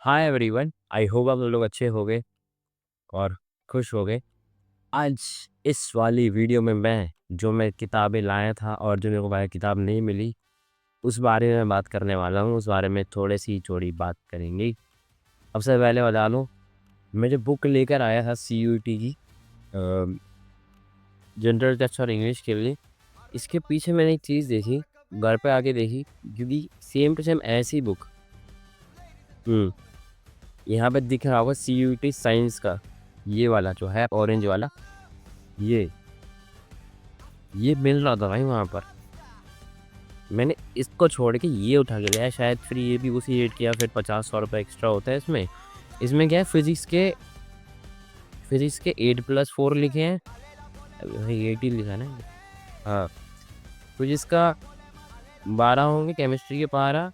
Hi everyone, I hope आप लोग अच्छे होंगे और खुश होंगे। आज इस वाली वीडियो में मैं किताबें लाया था और जो मेरे को भाई किताब नहीं मिली, उस बारे में बात करने वाला हूँ। उस बारे में थोड़ी सी चौड़ी बात करेंगे। सबसे पहले बता लूँ, मैं जो बुक लेकर आया था CUET की जनरल टेस्ट और इंग्लिश के लिए, इसके पीछे मैंने एक चीज़ देखी, घर पे आके देखी, क्योंकि सेम टू सेम ऐसी बुक यहाँ पे दिख रहा होगा CUET साइंस का, ये वाला जो है ऑरेंज वाला, ये ये मिल रहा था भाई वहाँ पर। मैंने इसको छोड़ के ये उठा के लिया, शायद फिर ये भी उसी रेट किया, फिर 50-100 रुपये एक्स्ट्रा होता है इसमें। इसमें क्या है, फिजिक्स के 8+4 लिखे हैं। अभी भाई 8 ही लिखा है ना। हाँ, फिजिक्स का 12 होंगे, केमिस्ट्री के 12,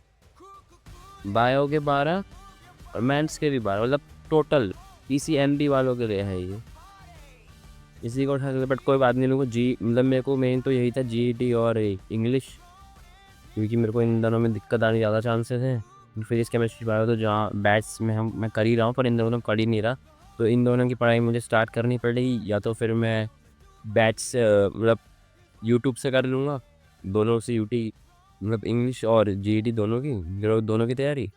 बायो के 12 और मैथ्स के भी 12, मतलब टोटल PCMB वालों के लिए है ये। इसी को उठा के, बट कोई बात नहीं, लोगों को मतलब मेरे को मेन तो यही था GET और इंग्लिश, क्योंकि मेरे को इन दोनों में दिक्कत आने ज़्यादा चांसेस हैं। फिजिक्स केमिस्ट्री बायो तो जहाँ बैच में मैं कर ही रहा हूँ, पर इन दोनों में कर ही नहीं रहा, तो इन दोनों की पढ़ाई मुझे स्टार्ट करनी पड़ेगी, या तो फिर मैं बैच से मतलब यूट्यूब से कर लूँगा, दोनों से यूटी, मतलब इंग्लिश और GET दोनों की तैयारी,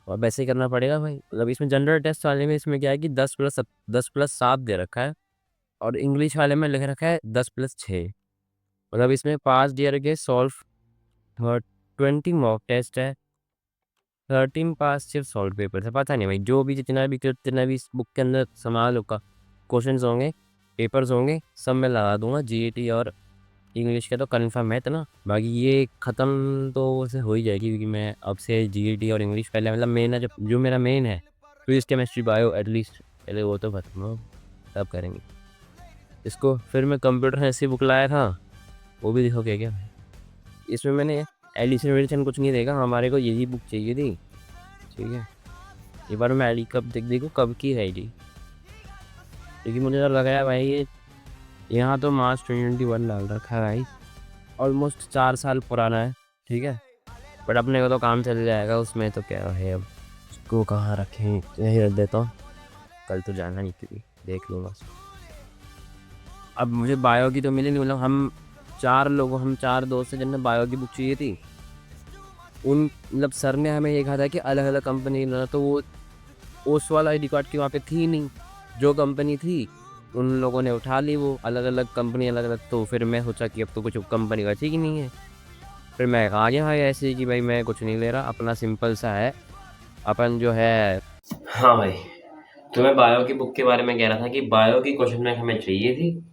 और वैसे ही करना पड़ेगा भाई। मतलब इसमें जनरल टेस्ट वाले में इसमें क्या है कि 10+7 दे रखा है, और इंग्लिश वाले में लिख रखा है 10+6। मतलब इसमें पास ईयर के सॉल्व और 20 मॉक टेस्ट है, 13 पास सिर्फ सॉल्व पेपर है। पता नहीं भाई, जो भी जितना भी इस बुक के अंदर सवाल होगा, क्वेश्चन होंगे, पेपर्स होंगे, सब मैं लगा दूंगा। GET और इंग्लिश का तो कन्फर्म है इतना, बाकी ये ख़त्म तो वैसे हो ही जाएगी, क्योंकि मैं अब से GET और इंग्लिश पहले, मतलब मेन है जो मेरा मेन है, फिजिक्स केमिस्ट्री बायो एटलीस्ट पहले वो तो खत्म हो, तब करेंगे इसको। फिर मैं कंप्यूटर ऐसी बुक लाया था, वो भी देखो क्या क्या है इसमें। मैंने एडिशन वेडिशन कुछ नहीं देखा, हमारे को यही बुक चाहिए थी, ठीक है। एक बार मैं एडी कब देखो कब की है जी, क्योंकि मुझे तो लगा है भाई ये यहाँ तो मार्च 2021 डाल रखा है भाई, ऑलमोस्ट 4 साल पुराना है, ठीक है। बट अपने को तो काम चल जाएगा उसमें, तो क्या है, अब उसको कहाँ रखें, यही रख देता हूँ, कल तो जाना नहीं, क्योंकि देख लूँगा। अब मुझे बायो की तो मिली नहीं, मतलब हम 4 दोस्त हैं जिनने बायो की बुक चाहिए थी। मतलब सर ने हमें ये कहा था कि अलग अलग कंपनी लेना, तो वो उस वाला ID कार्ड की वहाँ पे थी नहीं, जो कंपनी थी उन लोगों ने उठा ली, वो अलग अलग कंपनी अलग अलग। तो फिर मैं सोचा कि अब तो कुछ कंपनी का ठीक ही नहीं है, फिर मैं आ गया भाई ऐसे कि भाई मैं कुछ नहीं ले रहा, अपना सिंपल सा है अपन जो है। हाँ भाई, तो मैं बायो की बुक के बारे में कह रहा था कि बायो की क्वेश्चन बैंक हमें चाहिए थी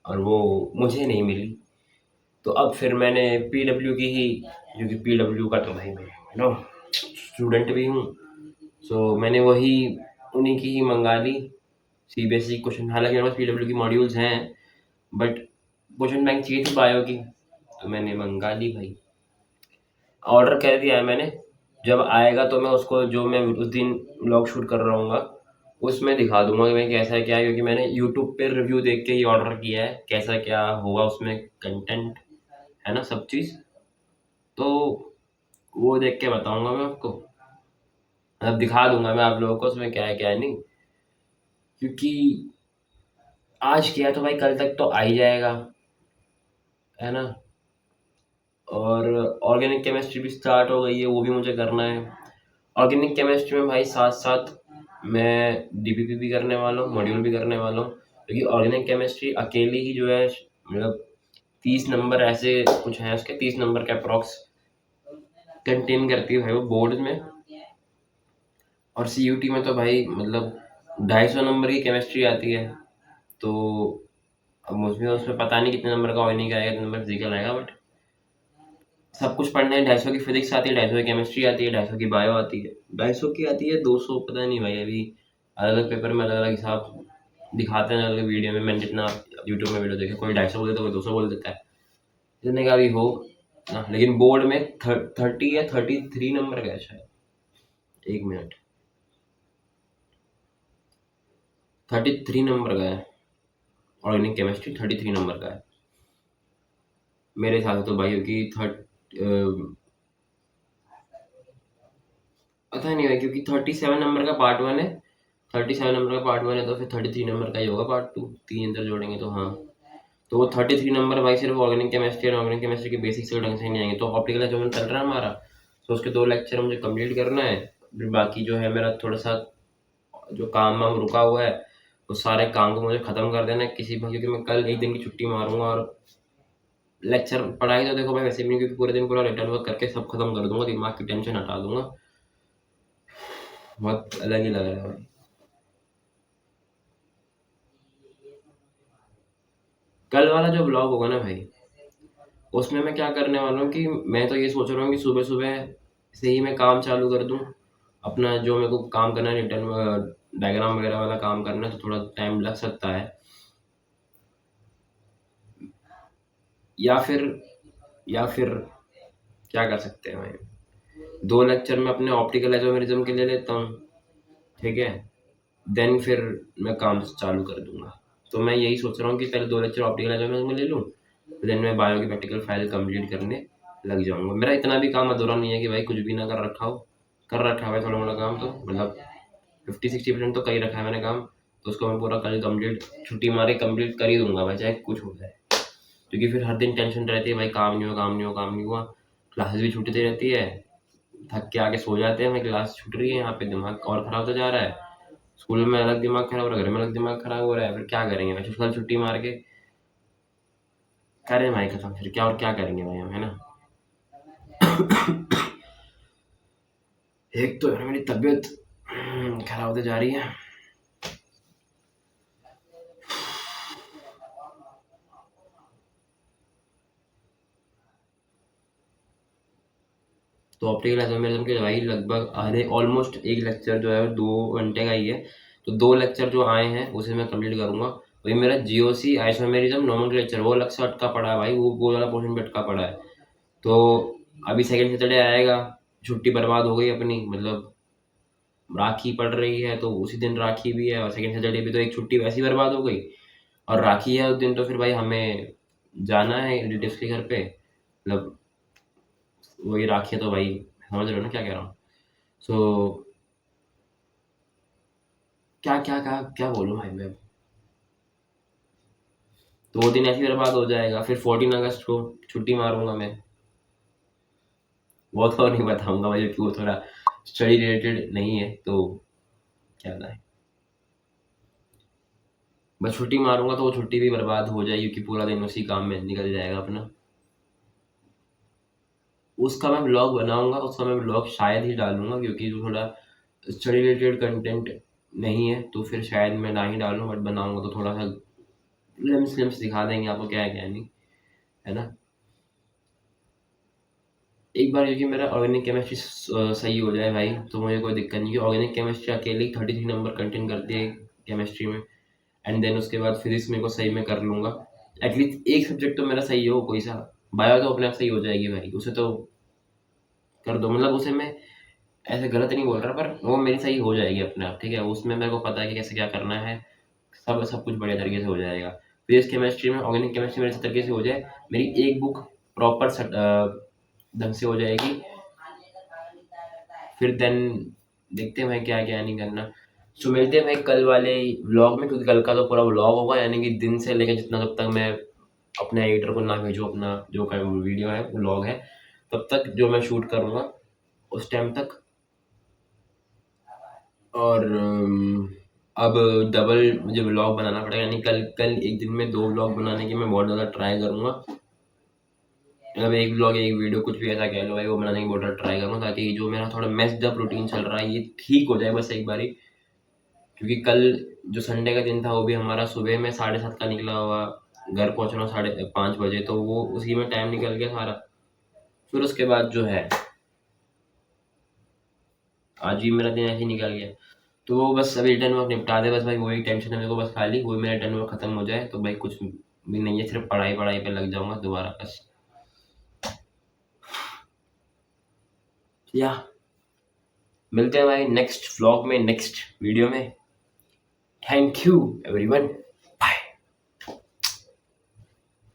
और वो मुझे नहीं मिली। तो अब फिर मैंने PW की ही, क्योंकि PW का तो भाई मैं स्टूडेंट भी हूँ, सो मैंने वही उन्हीं की ही मंगा ली। CBSE क्वेश्चन, हालांकि मेरे पास PW की मॉड्यूल्स हैं, बट क्वेश्चन बैंक चाहिए थी बायो की, तो मैंने मंगा ली भाई। ऑर्डर कर दिया है मैंने, जब आएगा तो मैं उसको, जो मैं उस दिन व्लॉग शूट कर रहा हूँगा, उसमें दिखा दूंगा कि मैं कैसा है क्या है, क्योंकि मैंने यूट्यूब पे रिव्यू देख के ही ऑर्डर किया है, कैसा क्या होगा उसमें कंटेंट, है ना, सब चीज़। तो वो देख के बताऊंगा मैं आपको, अब दिखा दूंगा मैं आप लोगों को उसमें क्या है नहीं, क्योंकि आज किया तो भाई कल तक तो आ ही जाएगा, है ना। और ऑर्गेनिक केमिस्ट्री भी स्टार्ट हो गई है, वो भी मुझे करना है। ऑर्गेनिक केमिस्ट्री में भाई साथ साथ मैं DPP भी करने वाला हूँ, मॉड्यूल भी करने वाला हूँ, क्योंकि ऑर्गेनिक केमिस्ट्री अकेली ही जो है, मतलब 30 नंबर ऐसे कुछ हैं उसके, 30 नंबर के अप्रॉक्स कंटेन करती है भाई वो बोर्ड में। और CUT में तो भाई मतलब 250 नंबर की केमिस्ट्री आती है, तो अब मुझमें उसमें पता नहीं कितने नंबर का ऑर्गेनिक आएगा, कितने नंबर फिजिकल आएगा, बट सब कुछ पढ़ना है। 250 की फिजिक्स आती है, 250 की केमिस्ट्री आती है, 250 की बायो आती है, 250 की आती है, 200 पता नहीं भाई, अभी अलग अलग पेपर में अलग अलग हिसाब दिखाते हैं, अलग अलग वीडियो में। मैंने जितना यूट्यूब में वीडियो देखे, कोई 250 बोल देता है, कोई 200 बोल देता है, जितने का भी हो ना। लेकिन बोर्ड में 30 या 33 नंबर का है शायद, 1 मिनट, 33 नंबर का है ऑर्गेनिक केमिस्ट्री, 33 नंबर का है मेरे हिसाब से तो भाई, की पता नहीं भाई, क्योंकि 37 नंबर का पार्ट 1 है, 37 नंबर का पार्ट 1 है, तो फिर 33 नंबर का ही होगा पार्ट 2, 3 अंदर जोड़ेंगे तो हाँ। तो वो 33 नंबर भाई सिर्फ ऑर्गेनिक केमिस्ट्री और ऑर्गेनिक केमिस्ट्री के बेसिक्स के ढंग से नहीं आएंगे। तो ऑप्टिकल जो चल रहा है हमारा, तो उसके 2 लेक्चर मुझे कंप्लीट करना है। फिर बाकी जो है मेरा थोड़ा सा जो काम वाम रुका हुआ है, वो सारे काम को मुझे ख़त्म कर देना है किसी भी, क्योंकि मैं कल एक दिन की छुट्टी मारूंगा। और लेक्चर पढ़ाई तो देखो मैं वैसे भी नहीं, क्योंकि पूरे दिन पूरा रिटर्न वर्क करके सब खत्म कर दूंगा, दिमाग की टेंशन हटा दूंगा। बहुत अलग ही लग रहा है भाई। कल वाला जो ब्लॉग होगा ना भाई, उसमें मैं क्या करने वाला हूँ कि मैं तो ये सोच रहा हूँ कि सुबह सुबह से ही मैं काम चालू कर दूँ अपना, जो मेरे को काम करना है रिटर्न डायग्राम वगैरह वाला काम करना है, तो थोड़ा टाइम लग सकता है। या फिर क्या कर सकते हैं भाई, 2 लेक्चर में अपने ऑप्टिकल आइसोमेरिज्म के ले लेता हूँ, ठीक है, देन फिर मैं काम चालू कर दूंगा। तो मैं यही सोच रहा हूँ कि पहले 2 लेक्चर ऑप्टिकल आइसोमेरिज्म में ले लूँ, देन मैं बायो की प्रैक्टिकल फाइल कंप्लीट करने लग जाऊंगा। मेरा इतना भी काम अधूरा नहीं है कि भाई कुछ भी ना कर रखा हो, कर रखा है भाई थोड़ा मोड़ा काम, तो मतलब 50-60% तो कर ही रखा है मैंने काम। तो उसको मैं पूरा कल कंप्लीट छुट्टी मारे कंप्लीट कर ही दूंगा भाई, चाहे कुछ हो जाए। क्योंकि फिर हर दिन टेंशन रहती है भाई, काम नहीं हुआ, काम नहीं हुआ, काम नहीं हुआ। क्लासेस भी छूटती रहती है, थक के आके सो जाते हैं, मैं क्लास छूट रही है, यहाँ पे दिमाग और खराब होता जा रहा है। स्कूल में अलग दिमाग खराब हो रहा है, घर में अलग दिमाग खराब हो रहा है, फिर क्या करेंगे भाई, कल छुट्टी मार के करें भाई खत्म, फिर क्या और क्या करेंगे भाई हम, है ना। एक तो है मेरी तबीयत खराब होते जा रही है। तो ऑप्टिकल आइसोमेरिज्म की दवाई लगभग आधे ऑलमोस्ट एक लेक्चर जो है 2 घंटे का ही है, तो 2 लेक्चर जो आए हैं उसे मैं कंप्लीट करूंगा। वही मेरा जीओसी आइसोमेरिज्म नोमेनक्लेचर वो अलग से अटका पड़ा है भाई, वो वाला पोर्शन भी अटका पड़ा है। तो अभी सेकंड सैटरडे आएगा, छुट्टी बर्बाद हो गई अपनी, मतलब राखी पड़ रही है तो उसी दिन राखी भी है, और सेकंड सैटरडे भी तो एक छुट्टी वैसी बर्बाद हो गई। और राखी है उस दिन, तो फिर भाई हमें जाना है रिलेटिव्स के घर पे, मतलब वही राखी है, तो भाई समझ रहे हो ना क्या कह रहा हूँ। सो क्या क्या क्या क्या बोलूँ भाई मैं, तो वो दिन ऐसे ही बर्बाद हो जाएगा। फिर 14 अगस्त को छुट्टी मारूंगा मैं, वो तो नहीं बताऊंगा भाई, क्योंकि वो थोड़ा स्टडी रिलेटेड नहीं है, तो क्या बताएं। बस छुट्टी मारूंगा तो वो छुट्टी भी बर्बाद हो जाएगी, क्योंकि पूरा दिन उसी काम में निकल जाएगा अपना। उसका मैं ब्लॉग बनाऊंगा, उसका मैं ब्लॉग शायद ही डालूंगा, क्योंकि जो थोड़ा स्टडी रिलेटेड कंटेंट नहीं है, तो फिर शायद मैं ना ही डालूं, बट बनाऊंगा तो थोड़ा सा ग्लिम्स ग्लिम्स दिखा देंगे आपको क्या है क्या नहीं, है ना। एक बार क्योंकि मेरा ऑर्गेनिक केमिस्ट्री सही हो जाए भाई, तो मुझे कोई दिक्कत नहीं है। ऑर्गेनिक केमिस्ट्री अकेले ही 33 नंबर कंटेंट करती है केमिस्ट्री में, एंड देन उसके बाद फिजिक्स मेरे को सही में कर लूंगा। एटलीस्ट एक सब्जेक्ट तो मेरा सही हो कोई सा, बायो तो अपने आप सही हो जाएगी भाई, उसे तो कर दो, मतलब उसे मैं ऐसे गलत नहीं बोल रहा, पर वो मेरी सही हो जाएगी अपने आप, ठीक है। उसमें मेरे को पता है कि कैसे क्या करना है, सब सब कुछ बढ़िया तरीके से हो जाएगा। फिजिक्स केमिस्ट्री में, ऑर्गेनिक केमिस्ट्री में अच्छे तरीके से हो जाए, मेरी एक बुक प्रॉपर ढंग से हो जाएगी, फिर देन देखते हैं भाई क्या क्या नहीं करना। सो मिलते हैं भाई कल वाले व्लॉग में, क्योंकि कल का तो पूरा व्लॉग होगा, यानी कि दिन से लेकर जितना, जब तक मैं अपने एडिटर को ना भेजूँ अपना जो वीडियो है व्लॉग है, तब तक जो मैं शूट करूँगा उस टाइम तक। और अब डबल मुझे व्लॉग बनाना पड़ेगा, यानी कल कल एक दिन में 2 व्लॉग बनाने की मैं बहुत ज़्यादा ट्राई करूँगा। मतलब एक व्लॉग एक वीडियो कुछ भी ऐसा कह लो भाई, वो बनाने की बहुत ज़्यादा ट्राई करूँगा, ताकि जो मेरा थोड़ा मेस्ड अप रूटीन चल रहा है ये ठीक हो जाए बस एक बारी। क्योंकि कल जो संडे का दिन था वो भी हमारा सुबह में 7:30 का निकला हुआ, घर पहुँचना 5:30 बजे, तो वो उसी में टाइम निकल गया सारा। फिर उसके बाद जो है आज भी मेरा दिन ऐसे ही निकल गया। तो वो बस अभी रिटर्न वर्क निपटा दे बस भाई, वही टेंशन है मेरे को बस, खाली वही मेरा रिटर्न वर्क खत्म हो जाए तो भाई कुछ भी नहीं है, सिर्फ पढ़ाई पढ़ाई पे लग जाऊंगा दोबारा बस। या मिलते हैं भाई नेक्स्ट व्लॉग में, नेक्स्ट वीडियो में। Thank you everyone.